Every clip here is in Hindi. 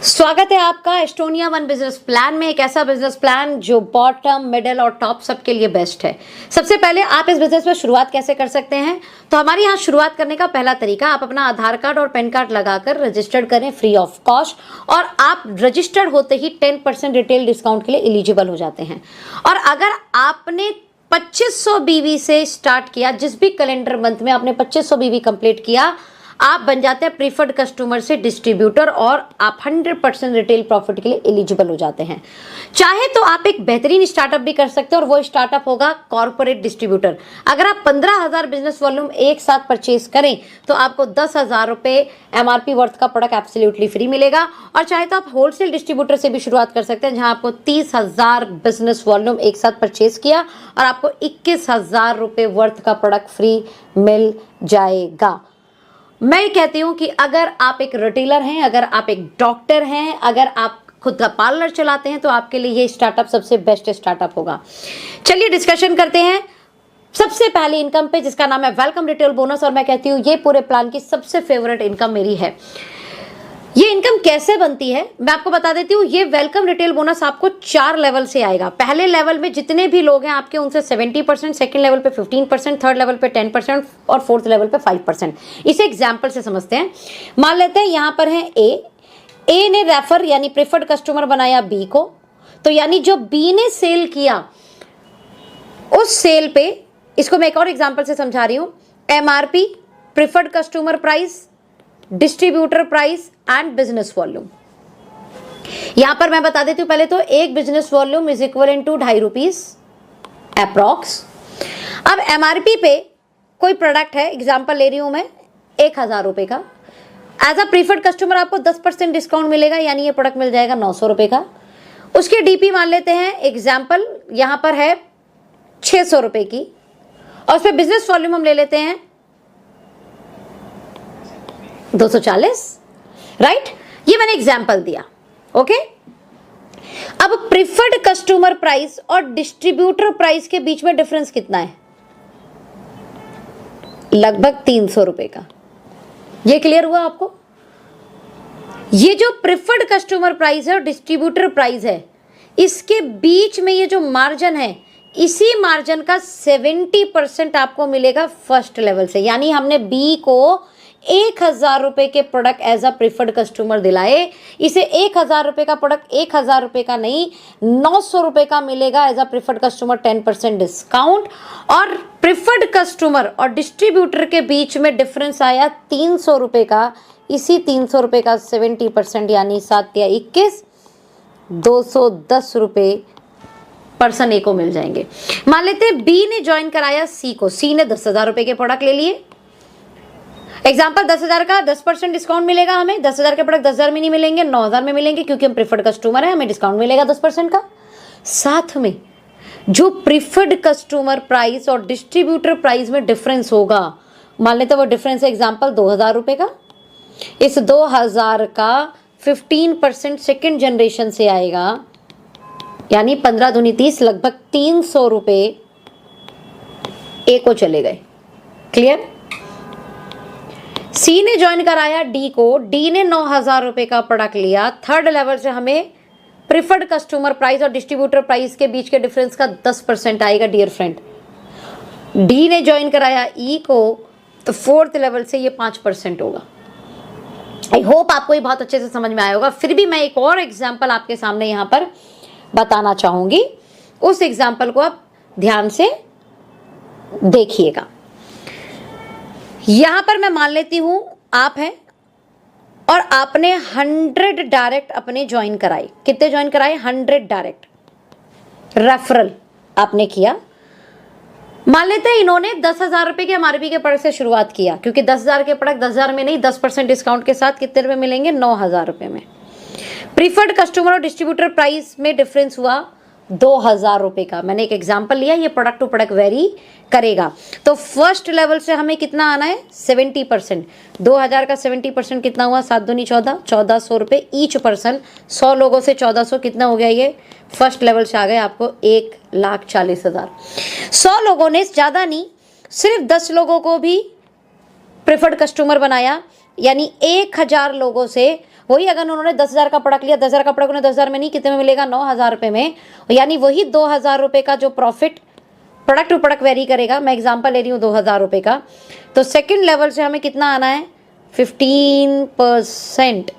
स्वागत है आपका एस्टोनिया वन बिजनेस प्लान में। एक ऐसा बिजनेस प्लान जो बॉटम, मिडिल और टॉप सबके लिए बेस्ट है। सबसे पहले आप इस बिजनेस में शुरुआत कैसे कर सकते हैं, तो हमारे यहाँ शुरुआत करने का पहला तरीका, आप अपना आधार कार्ड और पैन कार्ड लगाकर रजिस्टर्ड करें फ्री ऑफ कॉस्ट, और आप रजिस्टर्ड होते ही 10% रिटेल डिस्काउंट के लिए एलिजिबल हो जाते हैं। और अगर आपने 2500 बीवी से स्टार्ट किया, जिस भी कैलेंडर मंथ में आपने 2500 बीवी कंप्लीट किया, आप बन जाते हैं प्रीफर्ड कस्टमर से डिस्ट्रीब्यूटर और आप 100% रिटेल प्रॉफिट के लिए एलिजिबल हो जाते हैं। चाहे तो आप एक बेहतरीन स्टार्टअप भी कर सकते हैं और वो स्टार्टअप होगा कॉर्पोरेट डिस्ट्रीब्यूटर। अगर आप 15,000 बिजनेस वॉल्यूम एक साथ परचेज करें तो आपको 10,000 रुपये एमआरपी वर्थ का प्रोडक्ट एब्सोल्युटली फ्री मिलेगा। और चाहे तो आप होलसेल डिस्ट्रीब्यूटर से भी शुरुआत कर सकते हैं, जहां आपको 30,000 बिजनेस वॉल्यूम एक साथ परचेज किया और आपको 21,000 रुपये वर्थ का प्रोडक्ट फ्री मिल जाएगा। मैं कहती हूं कि अगर आप एक रिटेलर हैं, अगर आप एक डॉक्टर हैं, अगर आप खुद का पार्लर चलाते हैं, तो आपके लिए ये स्टार्टअप सबसे बेस्ट स्टार्टअप होगा। चलिए डिस्कशन करते हैं सबसे पहले इनकम पे, जिसका नाम है वेलकम रिटेल बोनस। और मैं कहती हूँ ये पूरे प्लान की सबसे फेवरेट इनकम मेरी है। ये इनकम कैसे बनती है मैं आपको बता देती हूँ। ये वेलकम रिटेल बोनस आपको 4 लेवल से आएगा। पहले लेवल में जितने भी लोग हैं आपके, उनसे 70%, सेकंड लेवल पे 15%, थर्ड लेवल पे 10% और फोर्थ लेवल पे 5%। इसे एग्जाम्पल से समझते हैं। मान लेते हैं यहाँ पर है ए ने रेफर यानी प्रेफर्ड कस्टमर बनाया बी को, तो यानी जो बी ने सेल किया उस सेल पे, इसको मैं एक और एग्जाम्पल से समझा रही हूँ, MRP, preferred customer price, distributor price and business volume. यहां पर मैं बता देती हूं पहले तो, एक business volume is equal to 2.5 rupees approx. अब एमआरपी पे कोई प्रोडक्ट है, एग्जांपल ले रही हूं मैं 1,000 रुपए का, एज अ प्रीफर्ड कस्टमर आपको 10% डिस्काउंट मिलेगा, यानी ये प्रोडक्ट मिल जाएगा 900 रुपए का। उसके डीपी मान लेते हैं, एग्जाम्पल यहां पर है 600 रुपए की, और उस पर बिजनेस वॉल्यूम हम ले लेते हैं 240, राइट। ये मैंने एग्जाम्पल दिया, ओके। अब प्रीफर्ड कस्टमर प्राइस और डिस्ट्रीब्यूटर प्राइस के बीच में डिफरेंस कितना है? लगभग 300 रुपए का। ये क्लियर हुआ आपको? ये जो प्रीफर्ड कस्टमर प्राइस है और डिस्ट्रीब्यूटर प्राइस है, इसके बीच में ये जो मार्जिन है, इसी मार्जिन का 70% आपको मिलेगा फर्स्ट लेवल से। यानी हमने बी को 1,000 रुपए के product as a preferred customer दिलाए, इसे 1,000 रुपए का प्रोडक्ट 1,000 रुपए का नहीं 900 रुपए का मिलेगा as a preferred customer, 10% discount. और प्रीफर्ड कस्टमर और डिस्ट्रीब्यूटर के बीच में डिफरेंस आया 300 रुपए का। इसी 300 रुपए का 70% यानी 7 या 21, 210 रुपए पर्सन ए को मिल जाएंगे। मान लेते हैं बी ने ज्वाइन कराया सी को, सी ने 10,000 रुपए के प्रोडक्ट ले लिए। एग्जाम्पल 10,000 का 10% डिस्काउंट मिलेगा हमें। 10,000 के प्रोडक्ट 10,000 में नहीं मिलेंगे, 9,000 में मिलेंगे, क्योंकि हम प्रीफर्ड कस्टमर है, हमें डिस्काउंट मिलेगा 10% का। साथ में जो प्रीफर्ड कस्टमर प्राइस और डिस्ट्रीब्यूटर प्राइस में डिफरेंस होगा, मान लेते हैं वो डिफरेंस है एग्जाम्पल 2,000 रुपए का। इस 2,000 का 15% सेकेंड जनरेशन से आएगा, यानी 15 दूनी 30, लगभग 300 रुपए ए को चले गए। क्लियर? सी ने ज्वाइन कराया डी को, डी ने 9,000 रुपए का प्रोडक्ट लिया। थर्ड लेवल से हमें प्रीफर्ड कस्टमर प्राइस और डिस्ट्रीब्यूटर प्राइस के बीच के डिफरेंस का 10% आएगा डियर फ्रेंड। डी ने ज्वाइन कराया ई को, तो फोर्थ लेवल से ये 5% होगा। आई होप आपको ये बहुत अच्छे से समझ में आया होगा। फिर भी मैं एक और एग्जाम्पल आपके सामने यहाँ पर बताना चाहूंगी, उस एग्जाम्पल को आप ध्यान से देखिएगा। यहां पर मैं मान लेती हूं आप हैं और आपने 100 डायरेक्ट अपने ज्वाइन कराए। कितने ज्वाइन कराए? 100 डायरेक्ट रेफरल आपने किया। मान लेते हैं इन्होंने 10,000 रुपए के एमआरपी के प्रोडक्ट से शुरुआत किया, क्योंकि 10,000 के प्रोडक्ट 10,000 में नहीं, 10% डिस्काउंट के साथ कितने रुपए मिलेंगे? 9,000 रुपए में। प्रीफर्ड कस्टमर और डिस्ट्रीब्यूटर प्राइस में डिफरेंस हुआ 2,000 रुपए का। मैंने एक एग्जांपल लिया, ये प्रोडक्ट टू प्रोडक्ट वेरी करेगा। तो फर्स्ट लेवल से हमें कितना आना है? 70%। 2,000 का 70% कितना हुआ? 7 दूनी 14, 1,400 रुपए ईच पर्सन। 100 लोगों से 1,400 कितना हो गया? ये फर्स्ट लेवल से आ गए आपको 4,40,000। 100 लोगों ने, ज़्यादा नहीं, सिर्फ 10 लोगों को भी प्रेफर्ड कस्टमर बनाया, यानी 1,000 लोगों से वही, अगर उन्होंने 10,000 का प्रोडक्ट लिया, 10,000 का प्रोडक्ट उन्हें 10,000 में नहीं, कितने में मिलेगा, 9,000 रुपये में, यानी वही 2,000 रुपये का जो profit, product to product vary करेगा, मैं एग्जांपल ले रही हूँ 2,000 रुपये का, तो सेकंड लेवल से हमें कितना आना है, 15%।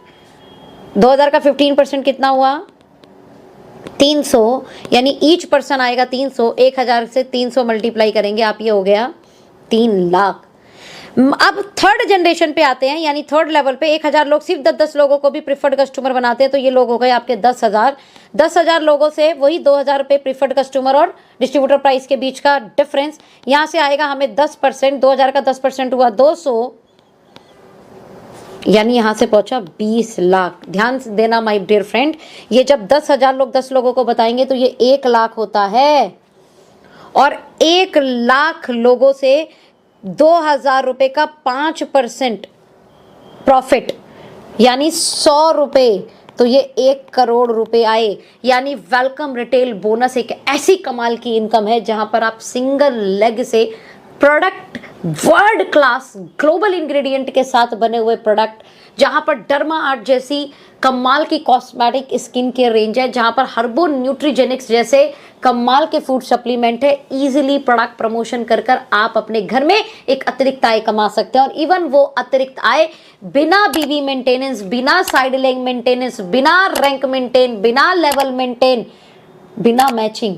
2,000 का 15% कितना हुआ, 300, यानी ईच पर्सन आएगा 300, 1,000 से 300 मल्टीप्लाई करेंगे आप, ये हो गया 3 लाख। अब थर्ड जनरेशन पे आते हैं, यानी थर्ड लेवल पे 1,000 लोग सिर्फ 10 लोगों को भी प्रिफर्ड कस्टमर बनाते हैं, तो ये लोग हो गए आपके 10,000। 10,000 लोगों से वही 2,000 रुपये प्रिफर्ड कस्टमर और डिस्ट्रीब्यूटर प्राइस के बीच का डिफरेंस, यहाँ से आएगा हमें 10%, 2,000 का 10% हुआ 200, यानी यहाँ से पहुंचा 20 लाख। ध्यान से देना माय डियर फ्रेंड, ये जब 10,000 लोग 10 लोगों को बताएंगे तो ये 1 लाख होता है, और 1 लाख लोगों से 2,000 रुपये का 5% प्रॉफिट, यानी 100 रुपये, तो ये 1 करोड़ रुपए आए। यानी वेलकम रिटेल बोनस एक ऐसी कमाल की इनकम है जहां पर आप सिंगल लेग से product, world class global ingredient के साथ बने हुए प्रोडक्ट, जहां पर डर्मा आर्ट जैसी कमाल की कॉस्मेटिक स्किन केयर रेंज है, जहां पर हर्बो न्यूट्रीजेनिक्स जैसे कमाल के फूड सप्लीमेंट है, इजीली प्रोडक्ट प्रमोशन कर कर आप अपने घर में एक अतिरिक्त आय कमा सकते हैं। और इवन वो अतिरिक्त आय बिना बीवी मेंटेनेंस, बिना साइड लेग मेंटेनेंस, बिना रैंक मेंटेन, बिना लेवल मेंटेन, बिना मैचिंग,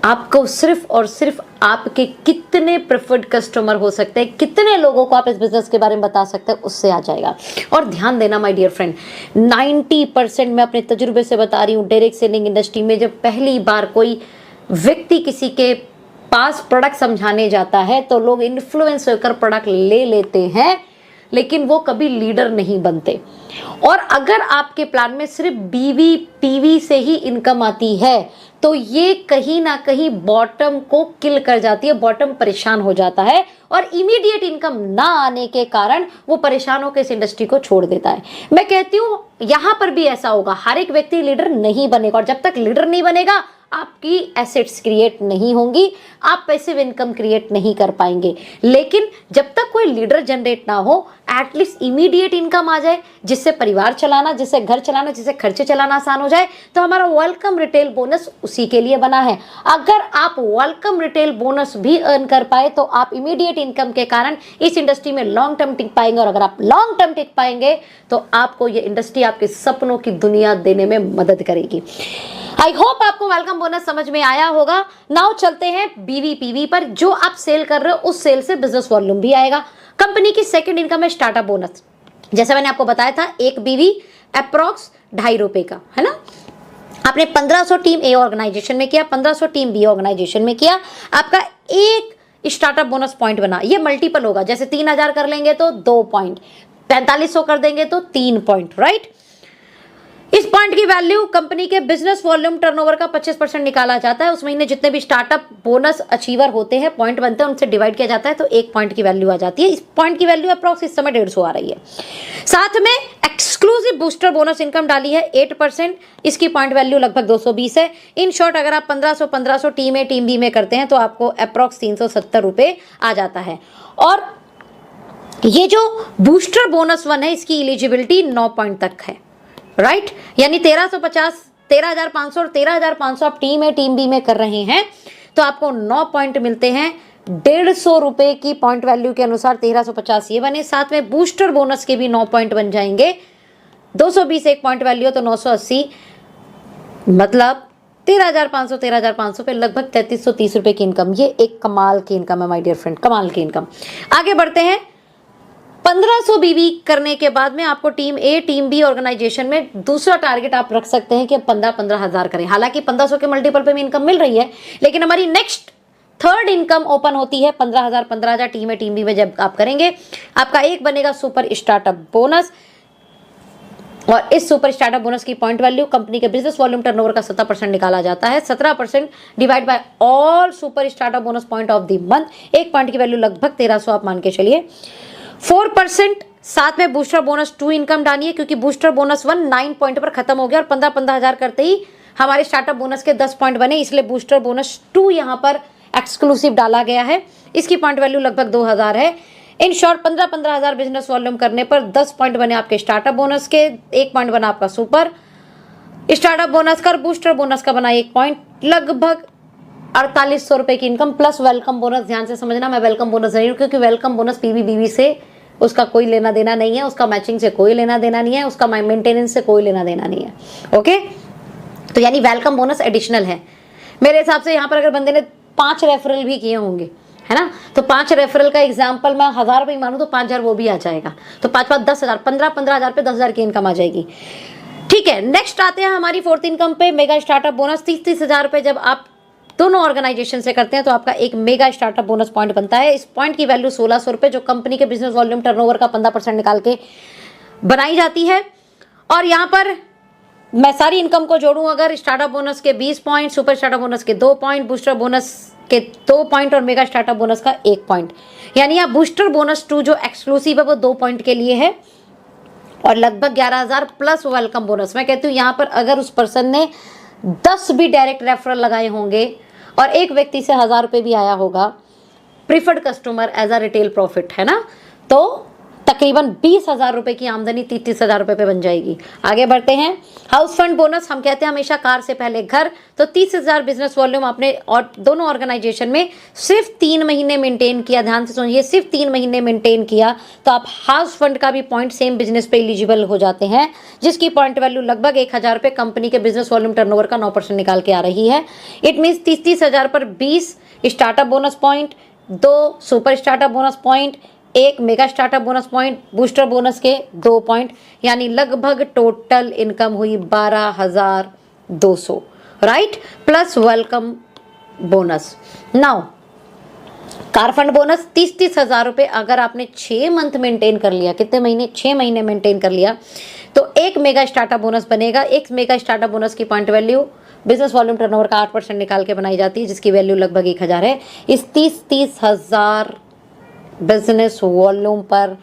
आपको सिर्फ और सिर्फ आपके कितने प्रेफर्ड कस्टमर हो सकते हैं, कितने लोगों को आप इस बिजनेस के बारे में बता सकते हैं, उससे आ जाएगा। और ध्यान देना माय डियर फ्रेंड, 90% मैं अपने तजुर्बे से बता रही हूँ, डायरेक्ट सेलिंग इंडस्ट्री में जब पहली बार कोई व्यक्ति किसी के पास प्रोडक्ट समझाने जाता है तो लोग इन्फ्लुएंस होकर प्रोडक्ट ले लेते हैं, लेकिन वो कभी लीडर नहीं बनते। और अगर आपके प्लान में सिर्फ बीवी पीवी से ही इनकम आती है तो ये कहीं ना कहीं बॉटम को किल कर जाती है, बॉटम परेशान हो जाता है, और इमीडिएट इनकम ना आने के कारण वो परेशान होकर इस इंडस्ट्री को छोड़ देता है। मैं कहती हूँ यहां पर भी ऐसा होगा, हर एक व्यक्ति लीडर नहीं बनेगा, और जब तक लीडर नहीं बनेगा आपकी एसेट्स क्रिएट नहीं होंगी, आप पैसिव इनकम क्रिएट नहीं कर पाएंगे। लेकिन जब तक कोई लीडर जनरेट ना हो, एटलीस्ट इमीडिएट इनकम आ जाए, जिससे परिवार चलाना, जिससे घर चलाना, जिससे खर्चे चलाना आसान हो जाए, तो हमारा वेलकम रिटेल बोनस उसी के लिए बना है। अगर आप वेलकम रिटेल बोनस भी अर्न कर पाए तो आप इमीडिएट इनकम के कारण इस इंडस्ट्री में लॉन्ग टर्म टिक पाएंगे, और अगर आप लॉन्ग टर्म टिक पाएंगे तो आपको ये इंडस्ट्री आपके सपनों की दुनिया देने में मदद करेगी। आई होप आपको वेलकम बोनस समझ में आया होगा। नाउ चलते हैं बीवी पीवी पर। जो आप सेल कर रहे हो उस सेल से बिजनेस वॉल्यूम भी आएगा। कंपनी की सेकंड इनकम है स्टार्टअप बोनस। जैसे मैंने आपको बताया था, एक बीवी अप्रॉक्स 2.5 रुपए का है ना। आपने 1500 टीम ए ऑर्गेनाइजेशन में किया, 1500 टीम बी ऑर्गेनाइजेशन में किया, आपका एक स्टार्टअप बोनस पॉइंट बना। ये मल्टीपल होगा, जैसे 3000 कर लेंगे तो 2 पॉइंट, 4500 कर देंगे तो 3 पॉइंट, राइट। इस पॉइंट की वैल्यू कंपनी के बिजनेस वॉल्यूम टर्नओवर का 25% निकाला जाता है। उस महीने जितने भी स्टार्टअप बोनस अचीवर होते हैं, पॉइंट बनते हैं, उनसे डिवाइड किया जाता है तो 1 पॉइंट की वैल्यू आ जाती है। इस पॉइंट की वैल्यू अप्रॉक्स इस समय 150 आ रही है। साथ में एक्सक्लूसिव बूस्टर बोनस इनकम डाली है 8%, इसकी पॉइंट वैल्यू लगभग 220 है। इन शॉर्ट अगर आप 1500 टीम ए टीम बी में करते हैं तो आपको अप्रॉक्स 370 रुपये आ जाता है। और ये जो बूस्टर बोनस 1 है, इसकी एलिजिबिलिटी 9 पॉइंट तक है, राइट। यानी 1350, 13,500 और 13,500 आप टीम ए टीम बी में कर रहे हैं तो आपको 9 पॉइंट मिलते हैं। 150 रुपए की पॉइंट वैल्यू के अनुसार 1350 ये बने। साथ में बूस्टर बोनस के भी 9 पॉइंट बन जाएंगे। 220 एक पॉइंट वैल्यू तो 980, मतलब 13,500 पे लगभग 3330 रुपए की इनकम। ये एक कमाल की इनकम है माय डियर फ्रेंड, कमाल की इनकम। आगे बढ़ते हैं। 1500 बीवी करने के बाद में आपको team A team B organisation में दूसरा टारगेट आप रख सकते हैं कि 15 हज़ार करें। हालांकि 1500 के मल्टीपल पे भी इनकम मिल रही है, लेकिन हमारी नेक्स्ट थर्ड इनकम ओपन होती है 15,000 टीम ए टीम बी में जब आप करेंगे। आपका एक बनेगा सुपर स्टार्टअप बोनस, और इस सुपर स्टार्टअप बोनस की पॉइंट वैल्यू कंपनी के बिजनेस वॉल्यूम टर्नओवर का 17% निकाला जाता है। 17% divide by all super startup bonus point of the month. एक पॉइंट की वैल्यू लगभग 1300 आप मान के चलिए। 4% साथ में बूस्टर बोनस 2 इनकम डालिए, क्योंकि बूस्टर बोनस 1 9 पॉइंट पर खत्म हो गया और 15 हज़ार करते ही हमारे स्टार्टअप बोनस के 10 पॉइंट बने, इसलिए बूस्टर बोनस 2 यहाँ पर एक्सक्लूसिव डाला गया है। इसकी पॉइंट वैल्यू लगभग 2000 है। इन शॉर्ट 15,000 बिजनेस वॉल्यूम करने पर 10 पॉइंट बने आपके स्टार्टअप बोनस के, 1 पॉइंट बना आपका सुपर स्टार्टअप बोनस का, और बूस्टर बोनस का बना 1 पॉइंट, लगभग 4800 रुपए की इनकम प्लस वेलकम बोनस। ध्यान से समझना, मैं वेलकम बोनस नहीं हूँ, क्योंकि वेलकम बोनस पीवी से उसका कोई लेना देना नहीं है, उसका मैचिंग से कोई लेना देना नहीं है, उसका मेंटेनेंस से कोई लेना देना नहीं है। ओके, तो यानी वेलकम बोनस एडिशनल है मेरे हिसाब से। यहाँ पर अगर बंदे ने 5 रेफरल भी किए होंगे, है ना, तो 5 रेफरल का एग्जाम्पल मैं 1000 रुपये मानूं तो 5000 वो भी आ जाएगा, तो 5 10,000, 15,000 पे 10,000 की इनकम आ जाएगी। ठीक है, नेक्स्ट आते हैं हमारी फोर्थ इनकम पे, मेगा स्टार्टअप बोनस। 30,000 रुपये जब आप दोनों ऑर्गेनाइजेशन से करते हैं तो आपका एक मेगा स्टार्टअप बोनस पॉइंट बनता है। इस पॉइंट की वैल्यू 1600 रुपये, जो कंपनी के बिजनेस वॉल्यूम टर्नओवर का 15% निकाल के बनाई जाती है। और यहाँ पर मैं सारी इनकम को जोड़ूं, अगर स्टार्टअप बोनस के 20 पॉइंट, सुपर स्टार्टअप बोनस के 2 पॉइंट, बूस्टर बोनस के 2 पॉइंट और मेगा स्टार्टअप बोनस का 1 पॉइंट, यानी आप बूस्टर बोनस 2 जो एक्सक्लूसिव है वो 2 पॉइंट के लिए है, और लगभग 11,000 प्लस वेलकम बोनस। मैं कहती हूँ यहाँ पर अगर उस पर्सन ने 10 भी डायरेक्ट रेफरल लगाए होंगे और एक व्यक्ति से 1000 रुपये भी आया होगा preferred customer as a retail profit, है ना, तो तकरीबन 20,000 रुपये की आमदनी 30,000 रुपये पे बन जाएगी। आगे बढ़ते हैं, हाउस फंड बोनस। हम कहते हैं हमेशा कार से पहले घर, तो 30,000 बिजनेस वॉल्यूम आपने और दोनों ऑर्गेनाइजेशन में सिर्फ 3 महीने मेंटेन किया। ध्यान से सुनिए, सिर्फ 3 महीने मेंटेन किया तो आप हाउस फंड का भी पॉइंट सेम बिजनेस पे एलिजिबल हो जाते हैं, जिसकी पॉइंट वैल्यू लगभग 1,000 रुपये कंपनी के बिजनेस वॉल्यूम टर्नओवर का 9% निकाल के आ रही है। इट मीन्स 30,000 पर 20 startup bonus point, 2 super startup bonus point, 1 mega startup bonus point, booster bonus के 2 पॉइंट, यानी लगभग टोटल इनकम हुई 12,200, right, plus welcome bonus. Now car fund bonus 30,000 रुपये अगर आपने 6 मंथ मेंटेन कर लिया, कितने महीने, 6 महीने मेंटेन कर लिया, तो 1 मेगा स्टार्टअप बोनस बनेगा। 1 मेगा स्टार्टअप बोनस की point value business volume turnover का 8% निकाल के बनाई जाती है, जिसकी वैल्यू लगभग 1,000 है। इस 30,000 बिजनेस वॉल्यूम पर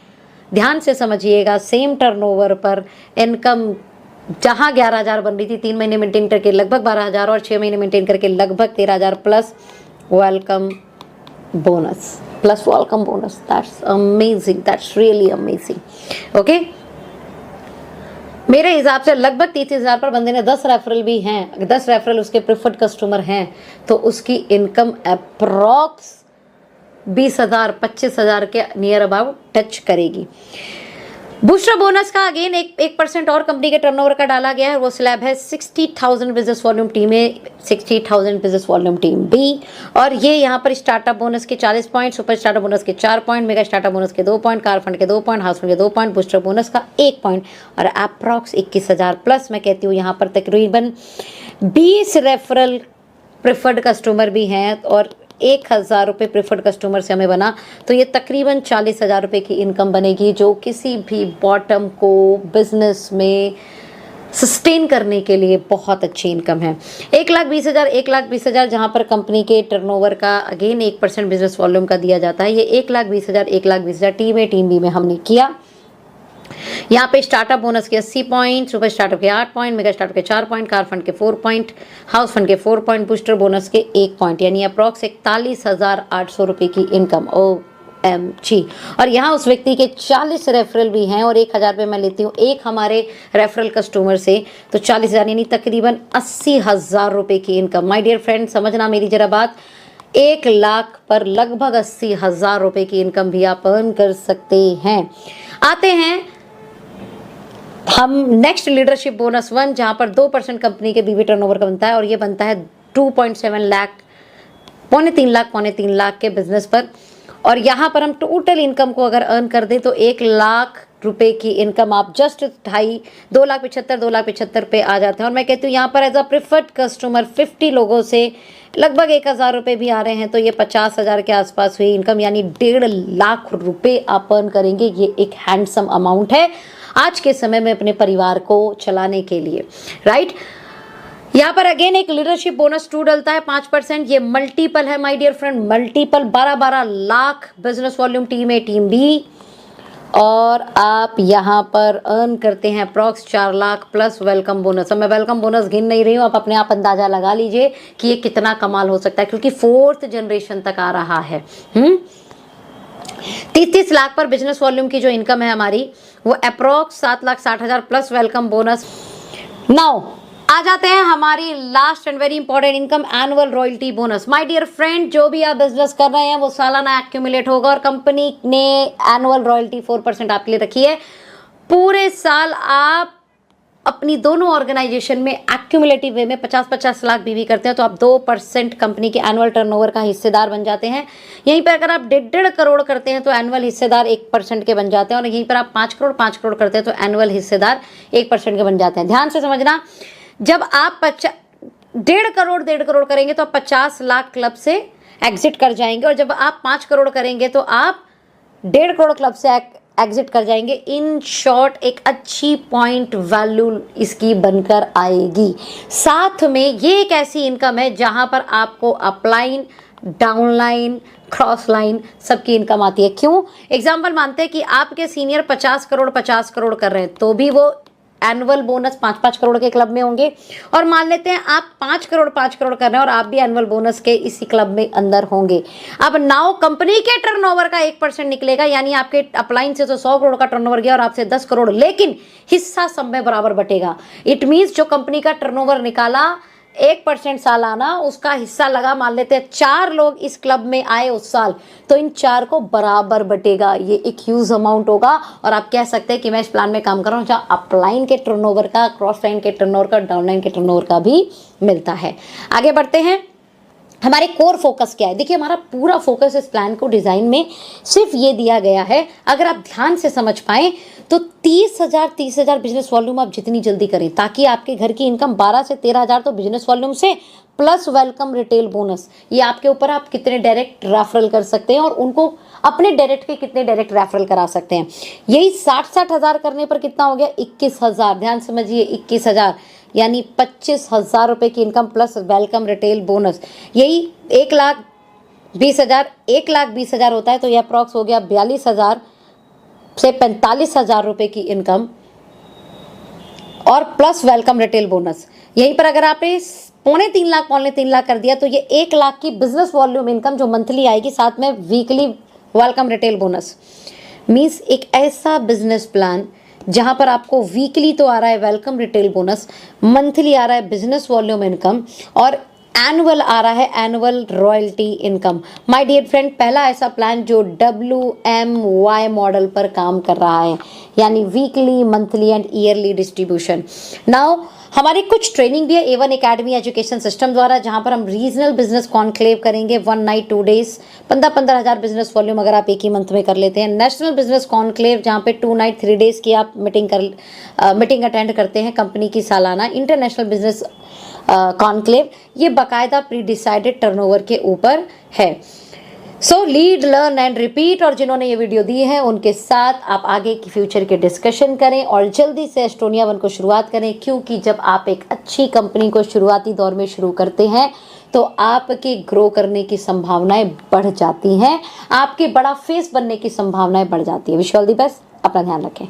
ध्यान से समझिएगा, सेम टर्नओवर पर इनकम जहां 11,000 बन रही थी 3 महीने मेंटेन करके लगभग 12,000, और 6 महीने मेंटेन करके लगभग 13,000 plus welcome bonus, plus welcome bonus. That's amazing, that's really amazing. Okay, मेरे हिसाब से लगभग 30,000 पर बंदे ने 10 रेफरल भी हैं, 10 रेफरल उसके प्रिफर्ड कस्टमर हैं, तो उसकी इनकम अप्रॉक्स 20,000 25,000 के नियर अबाउट टच करेगी। बूस्टर बोनस का अगेन 1% और कंपनी के टर्नओवर का डाला गया है, वो स्लैब है 60,000 बिजनेस वॉल्यूम टीम ए, 60,000 बिजनेस वॉल्यूम टीम बी, और ये यहाँ पर स्टार्टअप बोनस के 40 पॉइंट, सुपर स्टार्टअप बोनस के 4 पॉइंट, मेगा स्टार्टअप बोनस के 2 पॉइंट, कार फंड के 2 पॉइंट, हाउस फंड के 2 पॉइंट, बूस्टर बोनस का 1 पॉइंट, और अप्रॉक्स 21,000 प्लस। मैं कहती हूँ यहाँ पर तकरीबन 20 रेफरल प्रिफर्ड कस्टमर भी हैं और 1,000 रुपये प्रिफर्ड कस्टमर से हमें बना, तो ये तकरीबन 40,000 रुपये की इनकम बनेगी, जो किसी भी बॉटम को बिजनेस में सस्टेन करने के लिए बहुत अच्छी इनकम है। 1,20,000 जहाँ पर कंपनी के टर्नओवर का अगेन 1% बिजनेस वॉल्यूम का दिया जाता है, ये 1,20,000 टीम बी में हमने किया। यहाँ पे स्टार्टअप बोनस के 80 पॉइंट, सुपर स्टार्टअप के 8 पॉइंट, मेगा स्टार्टअप के 4 पॉइंट, कार फंड के 4 पॉइंट, हाउस फंड के 4 पॉइंट, बूस्टर बोनस के 1 पॉइंट, यानी अप्रॉक्स 41,800 रुपये की इनकम। OMG। और यहाँ उस व्यक्ति के 40 रेफरल भी हैं, और 1,000 रुपये मैं लेती हूँ एक हमारे रेफरल कस्टमर से, तो 40,000 यानी तकरीबन 80,000 रुपये की इनकम। माय डियर फ्रेंड, समझना मेरी जरा बात, 1 लाख पर लगभग 80,000 रुपये की इनकम भी आप अर्न कर सकते हैं। आते हैं हम नेक्स्ट लीडरशिप बोनस 1, जहाँ पर 2% कंपनी के बीवी टर्नओवर का बनता है, और ये बनता है 2.7 लाख, पौने 3 लाख के बिजनेस पर। और यहाँ पर हम टोटल इनकम को अगर अर्न कर दें तो 1 लाख रुपए की इनकम आप जस्ट 2,75,000 पे आ जाते हैं। और मैं कहती हूँ यहाँ पर एज अ प्रिफर्ड कस्टमर 50 लोगों से लगभग 1,000 रुपये भी आ रहे हैं, तो ये 50,000 के आसपास हुई इनकम, यानी 1.5 लाख रुपए आप अर्न करेंगे। ये एक हैंडसम अमाउंट है आज के समय में अपने परिवार को चलाने के लिए, राइट। यहाँ पर अगेन एक लीडरशिप बोनस 2 डलता है 5%। ये मल्टीपल है my dear friend, multiple 12 lakh business volume team A team B, और आप यहाँ पर अर्न करते हैं approx 4 lakh plus welcome bonus. अब मैं वेलकम बोनस गिन नहीं रही हूँ, आप अपने आप अंदाजा लगा लीजिए कि ये कितना कमाल हो सकता है, क्योंकि 4th जनरेशन तक आ रहा है। 30 लाख पर बिजनेस वॉल्यूम की जो इनकम है हमारी, वो approx 7,60,000 plus welcome bonus. Now आ जाते हैं हमारी last and very important income, annual royalty bonus. My dear friend, जो भी आप बिजनेस कर रहे हैं वो सालाना एक्यूमुलेट होगा, और कंपनी ने एनुअल रॉयल्टी 4% आपके लिए रखी है। पूरे साल आप अपनी दोनों ऑर्गेनाइजेशन में एक्यूमुलेटिव वे में 50-50 लाख बीवी करते हैं, तो आप 2% कंपनी के एनुअल टर्नओवर का हिस्सेदार बन जाते हैं। यहीं पर अगर आप 1.5 करोड़ करते हैं तो एनुअल हिस्सेदार 1% के बन जाते हैं, और यहीं पर आप 5 करोड़ करते हैं तो एनुअल हिस्सेदार 1% के बन जाते हैं। ध्यान से समझना, जब आप 1.5 करोड़ करेंगे तो आप 50 लाख क्लब से एग्जिट कर जाएंगे, और जब आप 5 करोड़ करेंगे तो आप 1.5 करोड़ क्लब से एग्जिट कर जाएंगे। इन शॉर्ट एक अच्छी पॉइंट वैल्यू इसकी बनकर आएगी। साथ में ये एक ऐसी इनकम है जहां पर आपको अपलाइन, डाउनलाइन, क्रॉस लाइन सबकी इनकम आती है। क्यों? एग्जाम्पल मानते हैं कि आपके सीनियर 50 करोड़ कर रहे हैं, तो भी वो एनुअल बोनस 5-5 करोड़ के क्लब में होंगे। और मान लेते हैं आप 5 करोड़ कर रहे हैं और आप भी एनुअल बोनस के इसी क्लब में अंदर होंगे। अब नाउ कंपनी के टर्नओवर का 1% निकलेगा, यानी आपके अपलाइन से तो 100 करोड़ का टर्नओवर गया और आपसे 10 करोड़, लेकिन हिस्सा सब में बराबर बटेगा। इट मीन्स जो कंपनी का टर्नओवर निकाला 1% सालाना, उसका हिस्सा लगा, मान लेते हैं 4 लोग इस क्लब में आए उस साल, तो इन 4 को बराबर बटेगा। ये एक ह्यूज अमाउंट होगा, और आप कह सकते हैं कि मैं इस प्लान में काम कर रहा हूँ जहाँ अपलाइन के टर्नओवर का, क्रॉस लाइन के टर्नओवर का, डाउनलाइन के टर्नओवर का भी मिलता है। आगे बढ़ते हैं, हमारे कोर फोकस क्या है। देखिए, हमारा पूरा फोकस इस प्लान को डिज़ाइन में सिर्फ ये दिया गया है, अगर आप ध्यान से समझ पाएँ तो 30,000 बिजनेस वॉल्यूम आप जितनी जल्दी करें, ताकि आपके घर की इनकम 12 से 13,000 तो बिजनेस वॉल्यूम से, प्लस वेलकम रिटेल बोनस। ये आपके ऊपर, आप कितने डायरेक्ट रेफरल कर सकते हैं और उनको अपने डायरेक्ट के कितने डायरेक्ट रेफरल करा सकते हैं। यही 60,000 करने पर कितना हो गया? 21,000। ध्यान समझिए, 21,000 यानी 25,000 रुपये की income plus welcome retail bonus. यही 1,20,000 होता है, तो यह अप्रॉक्स हो गया 42,000 से 45,000 रुपये की इनकम, और प्लस वेलकम रिटेल बोनस। यहीं पर अगर आपने 3.25 लाख कर दिया, तो ये 1 लाख की बिजनेस वॉल्यूम इनकम जो मंथली आएगी, साथ में weekly welcome retail bonus. Means एक ऐसा बिजनेस प्लान जहां पर आपको वीकली तो आ रहा है वेलकम रिटेल बोनस, मंथली आ रहा है बिजनेस वॉल्यूम इनकम, और एनुअल आ रहा है annual royalty income. My dear friend, पहला ऐसा प्लान जो WMY मॉडल पर काम कर रहा है, यानी weekly, monthly and yearly distribution. Now हमारी कुछ ट्रेनिंग भी है A1 एकेडमी एजुकेशन सिस्टम द्वारा, जहां पर हम रीजनल बिजनेस कॉन्क्लेव करेंगे 1 नाइट 2 डेज, 15,000 बिजनेस वॉल्यूम अगर आप एक ही मंथ में कर लेते हैं। नेशनल बिजनेस कॉन्क्लेव, जहां पे 2 नाइट 3 डेज की आप मीटिंग अटेंड करते हैं कंपनी की सालाना। इंटरनेशनल बिजनेस कॉन्क्लेव, ये बाकायदा प्री डिसाइडेड टर्नओवर के ऊपर है। सो लीड, लर्न एंड रिपीट, और जिन्होंने ये वीडियो दी है उनके साथ आप आगे की फ्यूचर के डिस्कशन करें और जल्दी से एस्टोनिया 1 को शुरुआत करें, क्योंकि जब आप एक अच्छी कंपनी को शुरुआती दौर में शुरू करते हैं तो आपके ग्रो करने की संभावनाएं बढ़ जाती हैं, आपके बड़ा फेस बनने की संभावनाएं बढ़ जाती है। Wish you all the best, अपना ध्यान रखें।